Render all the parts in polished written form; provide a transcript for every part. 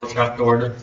Workshop to order.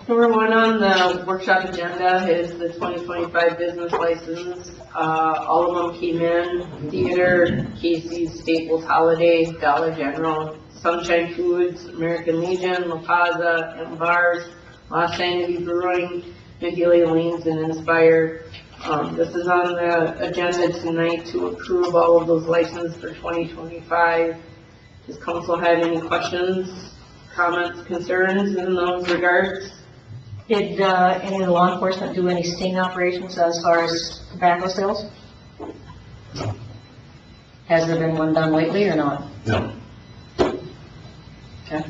Number one on the workshop agenda is the 2025 business license. All of them came in: Theater, Casey's, Staples Holiday, Dollar General, Sunshine Foods, American Legion, La Paza, M Bars, Los Angeles Brewing, McGilly Lanes, and Inspire. This is on the agenda tonight to approve all of those licenses for 2025. Does council have any questions, comments, concerns in those regards? Did any of the law enforcement do any sting operations as far as tobacco sales? No. Has there been one done lately or not? No. Okay.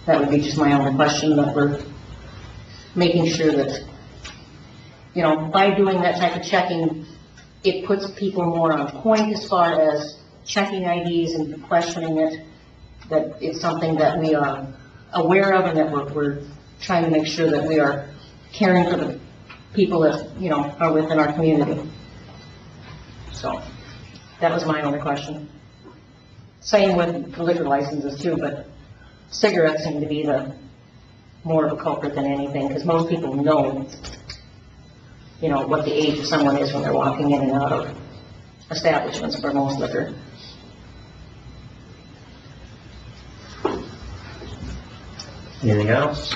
That would be just my only question, that we're making sure that, you know, by doing that type of checking, it puts people more on point as far as checking IDs and questioning it, that it's something that we are aware of and that we're trying to make sure that we are caring for the people that, you know, are within our community. So, that was my only question. Same with liquor licenses too, but cigarettes seem to be the more of a culprit than anything, because most people know, you know, what the age of someone is when they're walking in and out of establishments for most liquor. Anything else?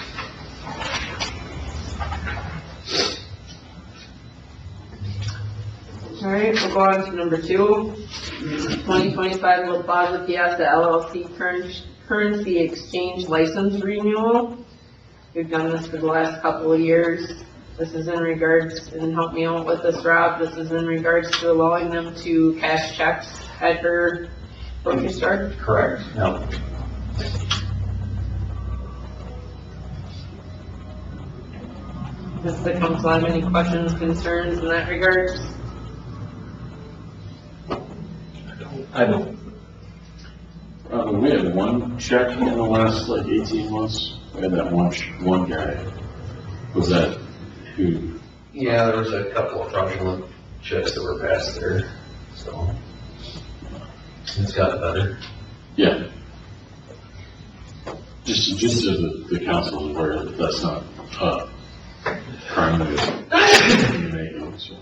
All right, we'll go on to number two. 2025 La Plaza Fiesta LLC currency exchange license renewal. We've done this for the last couple of years. This is in regards, and help me out with this, Rob, this is in regards to allowing them to cash checks at her grocery store? Correct. No. Does the council have any questions, concerns in that regard? I don't. We had one check in the last 18 months. We had that one guy. Was that who? Yeah, there was a couple of fraudulent checks that were passed there, so it's gotten better. Yeah. Just so the council is aware that that's not crime that so.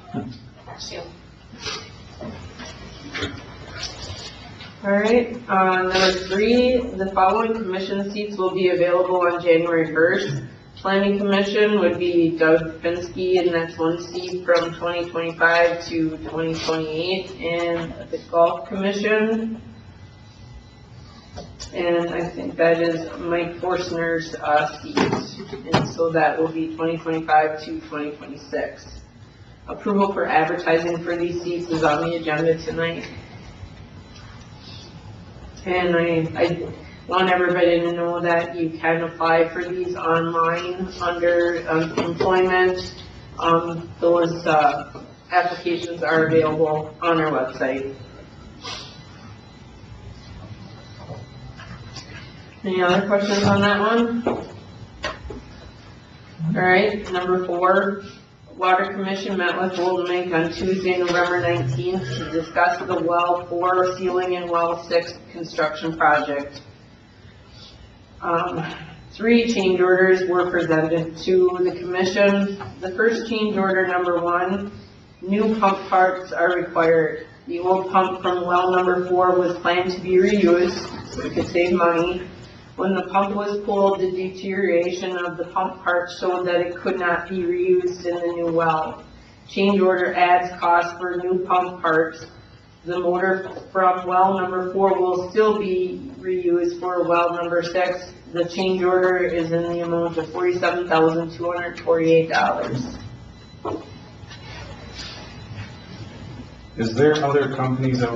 All right, number three, the following commission seats will be available on January 1st. Planning Commission would be Doug Finsky, and that's one seat from 2025 to 2028. And the Golf Commission, and I think that is Mike Forstner's seat. And so that will be 2025 to 2026. Approval for advertising for these seats is on the agenda tonight. And I want everybody to know that you can apply for these online under employment. Those applications are available on our website. Any other questions on that one? All right, number four. Water Commission met with Golden Lake on Tuesday, November 19th to discuss the Well 4 ceiling and Well 6 construction project. 3 change orders were presented to the commission. The first change order, number 1, new pump parts are required. The old pump from well number 4 was planned to be reused so we could save money. When the pump was pulled, the deterioration of the pump part showed that it could not be reused in the new well. Change order adds cost for new pump parts. The motor from well number 4 will still be reused for well number 6. The change order is in the amount of $47,248. Is there other companies that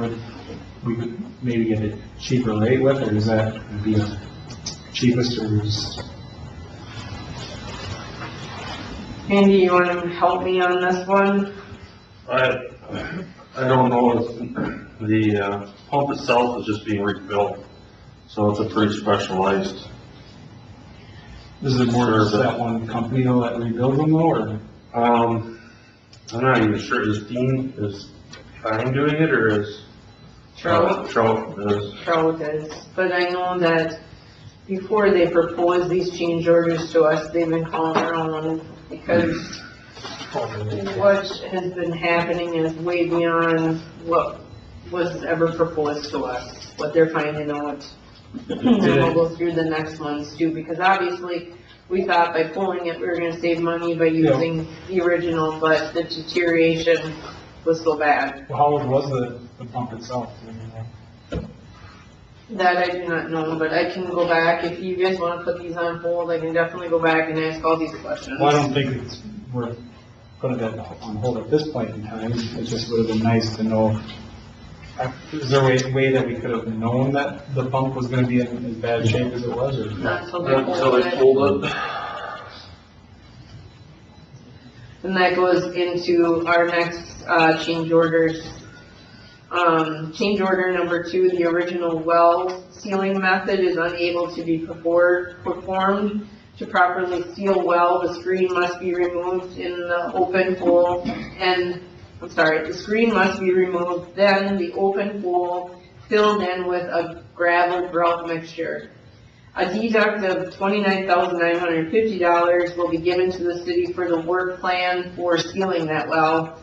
we could maybe get a cheaper rate with, or is that the cheapest, or is? Andy, you want to help me on this one? I don't know if the pump itself is just being rebuilt, so it's a pretty specialized. Is it more just that one company though that rebuilds them though, or? I'm not even sure, is Dean doing it, or is Trout. Trout is, Trout is, but I know that before they proposed these change orders to us, they've been calling around because what has been happening is way beyond what was ever proposed to us, what they're finding out. And we'll go through the next ones too, because obviously, we thought by pulling it, we were gonna save money by using the original, but the deterioration was so bad. Well, how old was the pump itself? That I do not know, but I can go back, if you guys wanna put these on hold, I can definitely go back and ask all these questions. Well, I don't think it's worth putting that on hold at this point in time. It just would have been nice to know. Is there a way that we could have known that the pump was gonna be in as bad shape as it was, or? Not until they until pulled they it. pulled it. And that goes into our next, change orders. Change order number 2, the original well sealing method is unable to be performed. To properly seal well, the screen must be removed in the open hole, the screen must be removed, then the open hole filled in with a gravel grout mixture. A deduct of $29,950 will be given to the city for the work plan for sealing that well,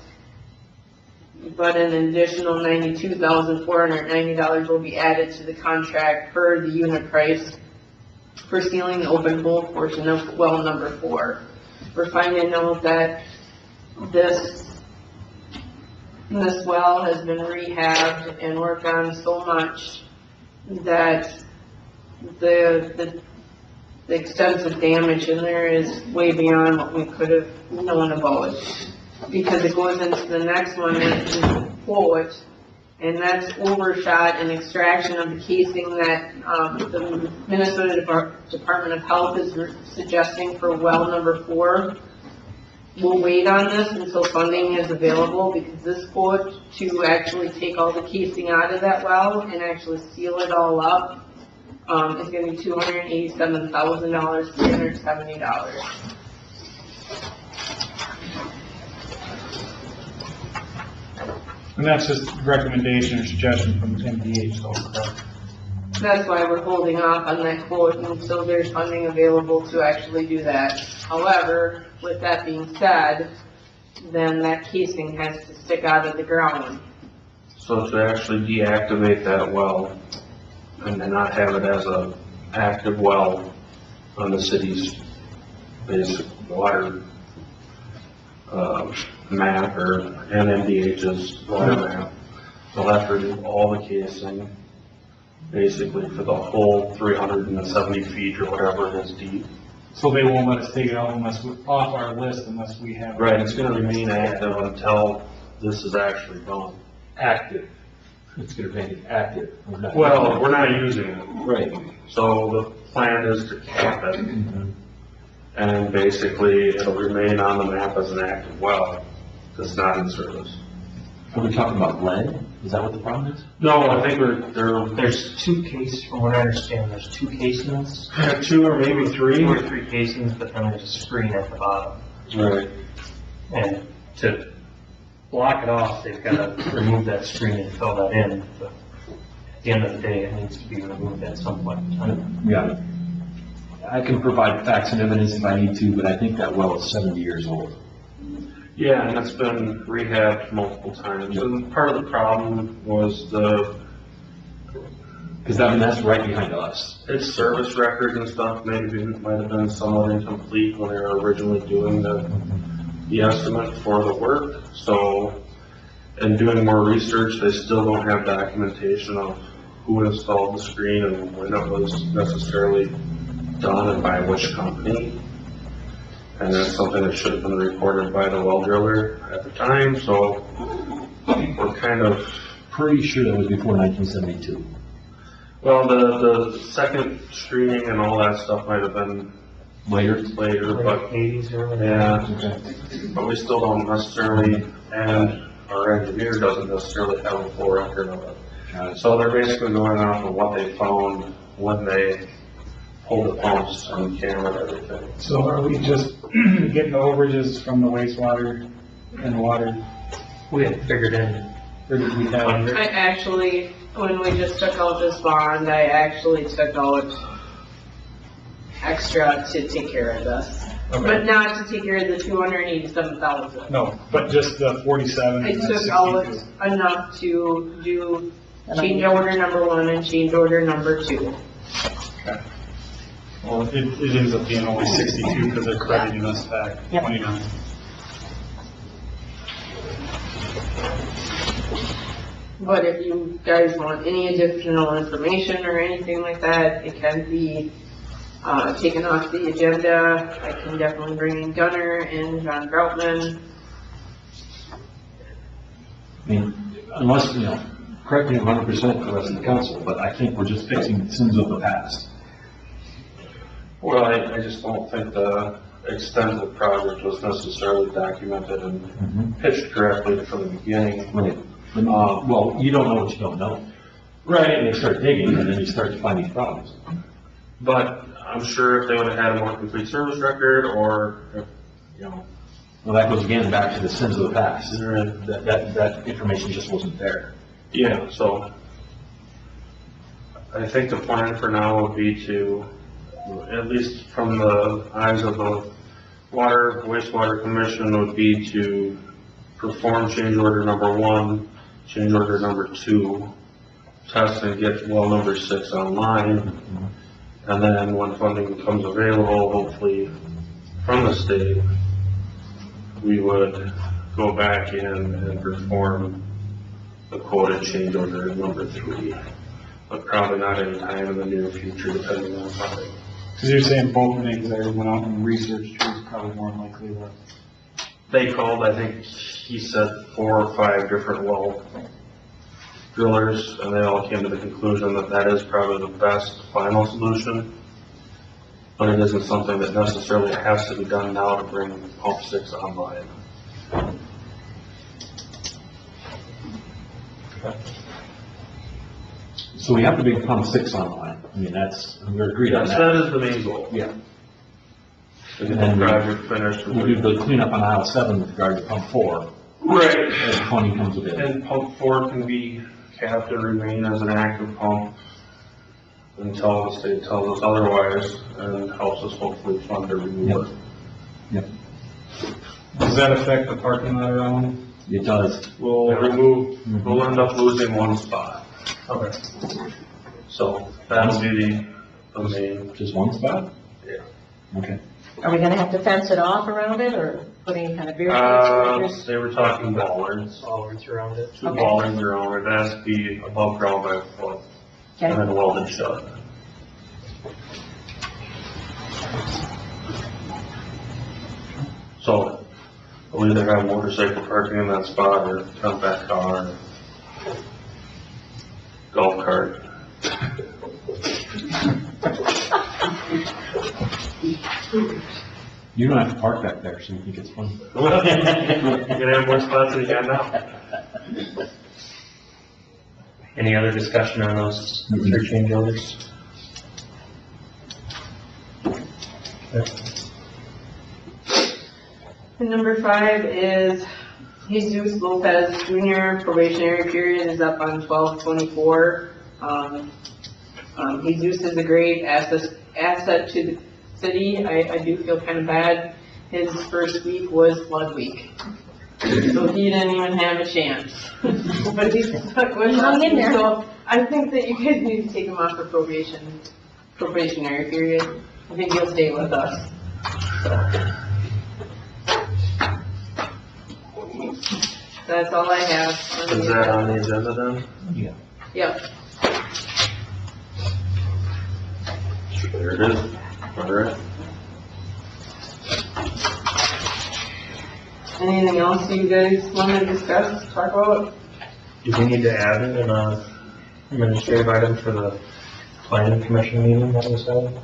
but an additional $92,490 will be added to the contract per the unit price for sealing the open hole portion of well number 4. We're finding out that this well has been rehabbed and worked on so much that the extensive damage in there is way beyond what we could have known about. Because it goes into the next one, that's in quote, and that's overshot and extraction of the casing that, the Minnesota Department of Health is suggesting for well number 4. We'll wait on this until funding is available, because this quote to actually take all the casing out of that well and actually seal it all up, is gonna be $287,370. And that's just recommendation or suggestion from MDH, so, correct? That's why we're holding off on that quote until there's funding available to actually do that. However, with that being said, then that casing has to stick out of the ground. So to actually deactivate that well and then not have it as a active well on the city's basic water, map or NMDH's water map, they'll have to remove all the casing, basically for the whole 370 feet or whatever it is deep. So they won't let us take it out off our list unless we have. Right, it's gonna remain active until this is actually done. Active. It's gonna make it active. Well, we're not using it, Right. so the plan is to cap it. And basically, it'll remain on the map as an active well, that's not in service. Are we talking about lead? Is that what the problem is? No, I think There's 2 cases, from what I understand, there's 2 casings, 2 or maybe 3. 2 or 3 casings, but then there's a screen at the bottom. Right. And to block it off, they've got to remove that screen and fill that in. But at the end of the day, it needs to be removed at some point in time. Yeah. I can provide facts and evidence if I need to, but I think that well is 70 years old. Yeah, and it's been rehabbed multiple times, and part of the problem was Because I mean, that's right behind us. its service records and stuff might have been somewhat incomplete when they were originally doing the estimate for the work, so in doing more research, they still don't have documentation of who installed the screen and when it was necessarily done and by which company. And that's something that should have been reported by the well driller at the time, so we're kind of, Pretty sure that was before 1972. well, the second screening and all that stuff might have been Later? but 80s or whatever. yeah, Okay. but we still don't necessarily, and our engineer doesn't necessarily have a full record of it. Got it. So they're basically going off of what they found when they pulled the pumps and cameraed everything. So are we just getting the overages from the wastewater and water, We had figured in or did we have? I actually, when we just took out this bond, I actually took out extra to take care of this. But not to take care of the 287,000. No, but just the 47 I and took 62. out enough to do change order number 1 and change order number 2. Well, it ends up being only 62 because they're crediting us back Yep. 29. But if you guys want any additional information or anything like that, it can be taken off the agenda. I can definitely bring in Gunner and John Groutman. I mean, unless, correct me 100% for the rest of the council, but I think we're just fixing sins of the past. Well, I just don't think the extent of the project was necessarily documented and pitched correctly from the beginning. Right. Well, you don't know what you don't know. Right. And you start digging, and then you start to find these problems. But I'm sure if they would have had a more complete service record, or, if, Well, that goes again back to the sins of the past. That information just wasn't there. yeah, so I think the plan for now would be to, at least from the eyes of the wastewater commission, would be to perform change order number 1, change order number 2, test and get well number 6 online. And then when funding becomes available, hopefully from the state, we would go back in and perform the quoted change order number 3. But probably not any time in the near future, depending on funding. Because you're saying both names that went out and researched who's probably more than likely the. They called, I think he said 4 or 5 different well drillers, and they all came to the conclusion that that is probably the best final solution. But it isn't something that necessarily has to be done now to bring pump 6 online. So we have to bring pump 6 online. I mean, we're agreed on Yes, that. that is the main goal. Yeah. To get the project finished. We do the cleanup on aisle 7 with regard to pump 4, Right. as funding comes available. And pump 4 can be capped and remain as an active pump until the state tells us otherwise, and helps us hopefully fund the removal. Yep. Does that affect the parking lot around? It does. We'll we'll end up losing 1 spot. Okay. So that'll be the main, Just one spot? Yeah. Okay. Are we gonna have to fence it off around it, or put any kind of barricades? they were talking bollards, Bollards around it. 2 Okay. bollards around it, it has to be above ground by a foot, and Okay, then welded shut. So, we'll either have motorcycle parking in that spot, or compact car, or golf cart. You don't have to park back there, so you think it's fun. Well, you can have more spots than you got now. Any other discussion on those 3 change orders? And number 5 is Jesus Lopez Jr. probationary period is up on 12/24. Jesus is a great asset to the city. I do feel kind of bad. His first week was flood week. So he didn't even have a chance. But he's stuck with Hung in there. So I think that you guys need to take him off for probationary period. I think he'll stay with us. That's all I have. Is that on the agenda then? Yeah. Yep. There it is. All right. Anything else you guys want to discuss, talk about? Do we need to add it in a administrative item for the planning commission meeting that was held?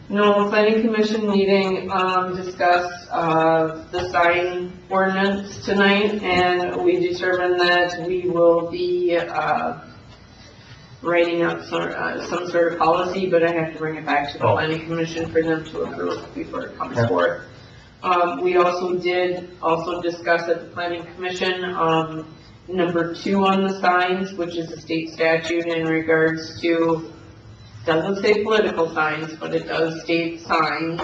No, planning commission meeting, discussed, the sign ordinance tonight, and we determined that we will be, writing up some sort of policy, but I have to bring it back to the Oh. planning commission for them to approve before it comes forth. We also did discuss at the planning commission, number 2 on the signs, which is a state statute in regards to, doesn't say political signs, but it does state signs,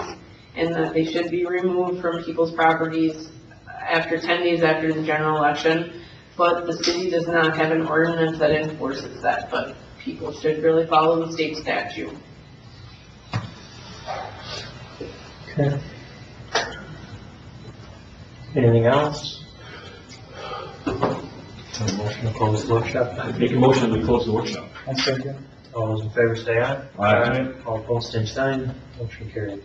and that they should be removed from people's properties after 10 days after the general election. But the city does not have an ordinance that enforces that, but people should really follow the state statute. Okay. Anything else? Motion to close the workshop. Make a motion, we close the workshop. One second. All those in favor say aye. Aye. All opposed, same sign. Motion carried.